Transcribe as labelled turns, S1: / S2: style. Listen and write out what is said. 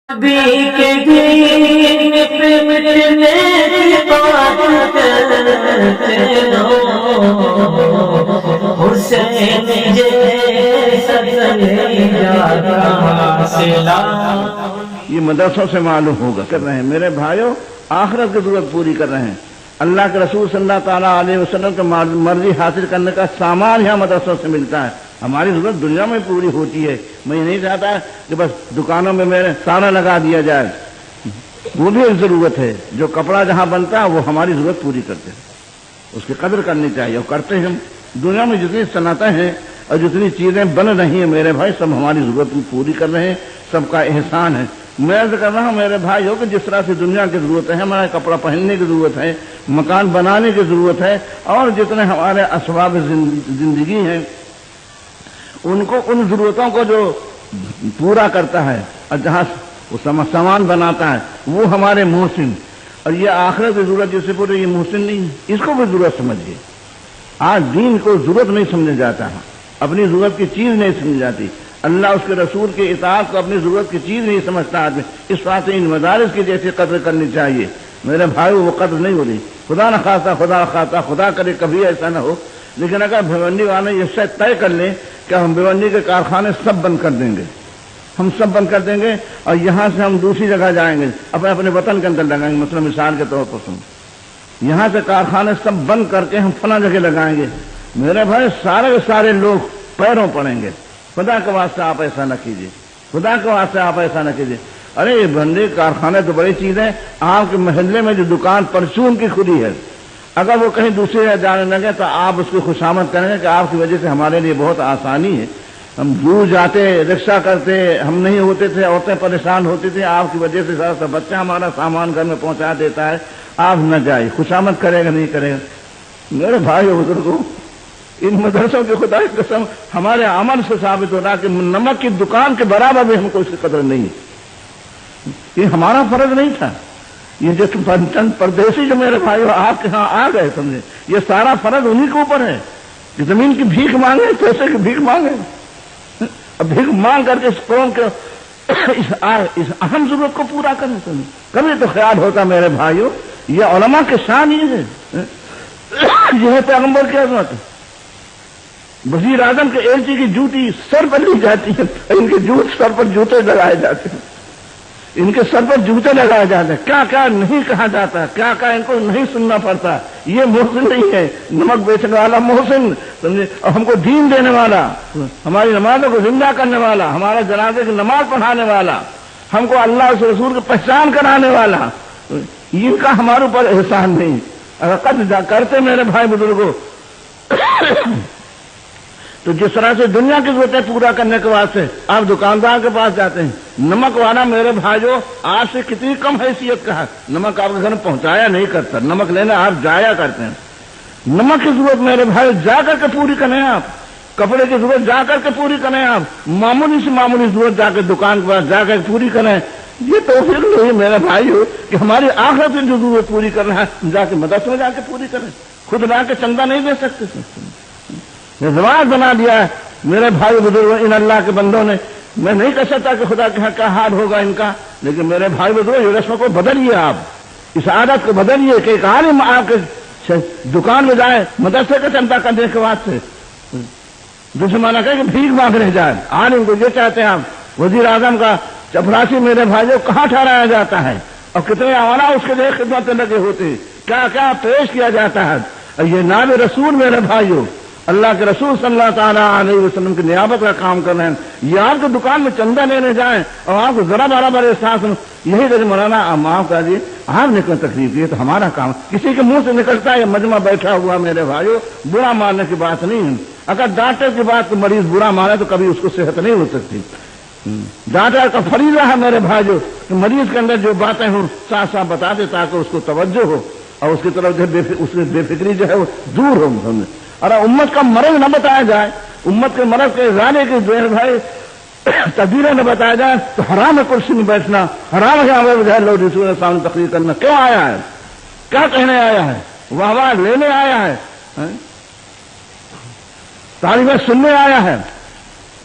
S1: نبی کے دین پہ مٹنے کی بات کرتے ہو، حسین جیسا کلیجہ کہاں سے لاؤ۔
S2: یہ مدرسوں سے معلوم ہوگا کر رہے ہیں میرے بھائیوں، آخرت کی ضرورت پوری کر رہے ہیں۔ اللہ کے رسول صلی اللہ تعالیٰ علیہ وسلم کی مرضی حاصل کرنے کا سامان یہاں مدرسوں سے ملتا ہے۔ ہماری ضرورت دنیا میں پوری ہوتی ہے۔ میں یہ نہیں چاہتا کہ بس دکانوں میں میرے تالا لگا دیا جائے، وہ بھی ایک ضرورت ہے۔ جو کپڑا جہاں بنتا ہے وہ ہماری ضرورت پوری کرتے ہیں، اس کی قدر کرنی چاہیے، اور کرتے ہیں ہم۔ دنیا میں جتنی صنعتیں ہیں اور جتنی چیزیں بن رہی ہیں میرے بھائی، سب ہماری ضرورت پوری کر رہے ہیں، سب کا احسان ہے۔ میں عرض کر رہا ہوں میرے بھائیوں کہ جس طرح سے دنیا کی ضرورت ہے، ہمارے کپڑا پہننے کی ضرورت ہے، مکان بنانے کی ضرورت ہے، اور جتنے ہمارے اسباب زندگی ہیں ان کو، ان ضرورتوں کو جو پورا کرتا ہے اور جہاں وہ سامان بناتا ہے وہ ہمارے محسن۔ اور یہ آخرت کی ضرورت جس سے پوری، یہ محسن نہیں ہے، اس کو بھی ضرورت سمجھیے۔ آج دین کو ضرورت نہیں سمجھا جاتا ہے، اپنی ضرورت کی چیز نہیں سمجھی جاتی۔ اللہ اس کے رسول کے اطاعت کو اپنی ضرورت کی چیز نہیں سمجھتا آدمی۔ اس بات سے ان مدارس کی جیسی قدر کرنی چاہیے میرے بھائیو، وہ قدر نہیں ہو رہی۔ خدا نہ خواستہ خدا کرے کبھی ایسا نہ ہو، لیکن اگر بھیونڈی والے یہ شاید طے کر لیں کہ ہم بھیونڈی کے کارخانے سب بند کر دیں گے، ہم سب بند کر دیں گے، اور یہاں سے ہم دوسری جگہ جائیں گے، اپنے وطن کے اندر لگائیں گے، مثلا مثال کے طور پر یہاں سے کارخانے سب بند کر کے ہم فلاں جگہ لگائیں گے، میرے بھائی سارے کے سارے لوگ پیروں پڑیں گے۔ خدا کے واسطے آپ ایسا نہ کیجیے، خدا کے واسطے آپ ایسا نہ کیجیے۔ ارے یہ بندے کارخانے تو بڑی چیز ہے۔ آپ کے محلے میں جو دکان پرچون کی کھلی ہے، اگر وہ کہیں دوسری جگہ جانے لگے تو آپ اس کو خوشامد کریں گے کہ آپ کی وجہ سے ہمارے لیے بہت آسانی ہے، ہم دور جاتے، رکشہ کرتے، ہم نہیں ہوتے تھے، عورتیں پریشان ہوتی تھیں، آپ کی وجہ سے سارا سا بچہ ہمارا سامان گھر میں پہنچا دیتا ہے، آپ نہ جائیں۔ خوشامد کرے گا نہیں کرے گا؟ میرے بھائی بزرگوں، ان مدرسوں کی خدا کی قسم ہمارے عمل سے ثابت ہو رہا کہ نمک کی دکان کے برابر بھی ہم کو اس کی قدر نہیں ہے۔ یہ ہمارا فرض نہیں تھا، یہ جو چند پردیسی جو میرے بھائی آپ کے ہاں آ گئے، سمجھے، یہ سارا فرض انہی کے اوپر ہے کہ زمین کی بھیک مانگے، پیسے کی بھیک مانگے، اب بھیک مانگ کر کے اس قوم کے اس اہم ضرورت کو پورا کرنے۔ کبھی تو خیال ہوتا میرے بھائیوں، یہ علماء کے شان یہ ہے، یہ ہے پیغمبر کی عظمت۔ وزیر اعظم کے ایلچی کی جوتی سر پر لی جاتی ہے، ان کے سر پر جوتے لگائے جاتے ہیں، ان کے سر پر جوتے لگائے جاتے ہیں، کیا کیا نہیں کہا جاتا ہے، کیا کیا ان کو نہیں سننا پڑتا۔ یہ محسن نہیں ہے، نمک بیچنے والا محسن، سمجھے، اور ہم کو دین دینے والا، ہماری نمازوں کو زندہ کرنے والا، ہمارے جنازے کی نماز پڑھانے والا، ہم کو اللہ کے رسول کی پہچان کرانے والا، ان کا ہمارے اوپر احسان نہیں۔ اگر قد کرتے میرے بھائی بزرگوں، تو جس طرح سے دنیا کی ضرورتیں پورا کرنے کے واسطے آپ دکاندار کے پاس جاتے ہیں، نمک والا میرے بھائیوں آپ سے کتنی کم حیثیت کا ہے، نمک آپ کے گھر میں پہنچایا نہیں کرتا، نمک لینے آپ جایا کرتے ہیں۔ نمک کی ضرورت میرے بھائی جا کر کے پوری کریں آپ، کپڑے کی ضرورت جا کر کے پوری کریں آپ، معمولی سے معمولی ضرورت جا کے دکان کے پاس جا کر پوری کریں۔ یہ توفیق نہیں میرے بھائیوں کہ ہماری آخرت کی جو ضرورت پوری کر رہا ہے جا کے مدرسے میں جا کے پوری کریں، خود لا کے چندہ نہیں دے سکتے۔ یہ رواج بنا دیا ہے میرے بھائی بزرگوں ان اللہ کے بندوں نے۔ میں نہیں کہہ سکتا کہ خدا کے کیا حال ہوگا ان کا، لیکن میرے بھائی بزرگوں یہ رسم کو بدلیے، آپ اس عادت کو بدلیے کہ ایک عالم آپ کے دکان میں جائے مدرسے کا چندہ کرنے کے بعد سے دوسرے مانا کہ بھیک مانگنے جائے۔ عالم کو یہ چاہتے ہیں آپ، وزیر اعظم کا چپراسی میرے بھائیوں کہاں ٹھہرایا جاتا ہے، اور کتنے عوام اس کے لیے خدمت لگے ہوتے ہیں، کیا کیا پیش کیا جاتا ہے۔ اور یہ نائب رسول میرے بھائیوں، اللہ کے رسول صلی اللہ تعالیٰ علیہ وسلم کی نیابت کا کام کر رہے ہیں، یہ آپ کی دکان میں چندہ لینے جائیں اور آپ کو ذرا برابر احساس ہو، یہی دیکھ مولانا آپ معاف کر دیے، آپ نے کوئی تکلیف دی تو ہمارا کام، کسی کے منہ سے نکلتا ہے یہ مجمع بیٹھا ہوا میرے بھائیوں، برا ماننے کی بات نہیں ہے۔ اگر ڈاکٹر کی بات کو مریض برا مانے تو کبھی اس کو صحت نہیں ہو سکتی۔ ڈاکٹر کا فریضہ ہے میرے بھائیوں کہ مریض کے اندر جو باتیں ہوں صاف صاف بتا دے تاکہ اس کو توجہ ہو اور اس کی طرف جو اس میں بے فکری جو ہے وہ دور ہو۔ اور امت کا مرض نہ بتایا جائے، امت کے مرض کے ازالے کے جو ہے بھائی تدبیریں نہ بتایا جائے تو حرام ہے کرسی میں بیٹھنا، حرام ہے ہمیں جو ہے لوگ رسول کے سامنے تقریر کرنا۔ کیوں آیا ہے، کیا کہنے آیا ہے، واہ واہ لینے آیا ہے، تعریفیں سننے آیا ہے؟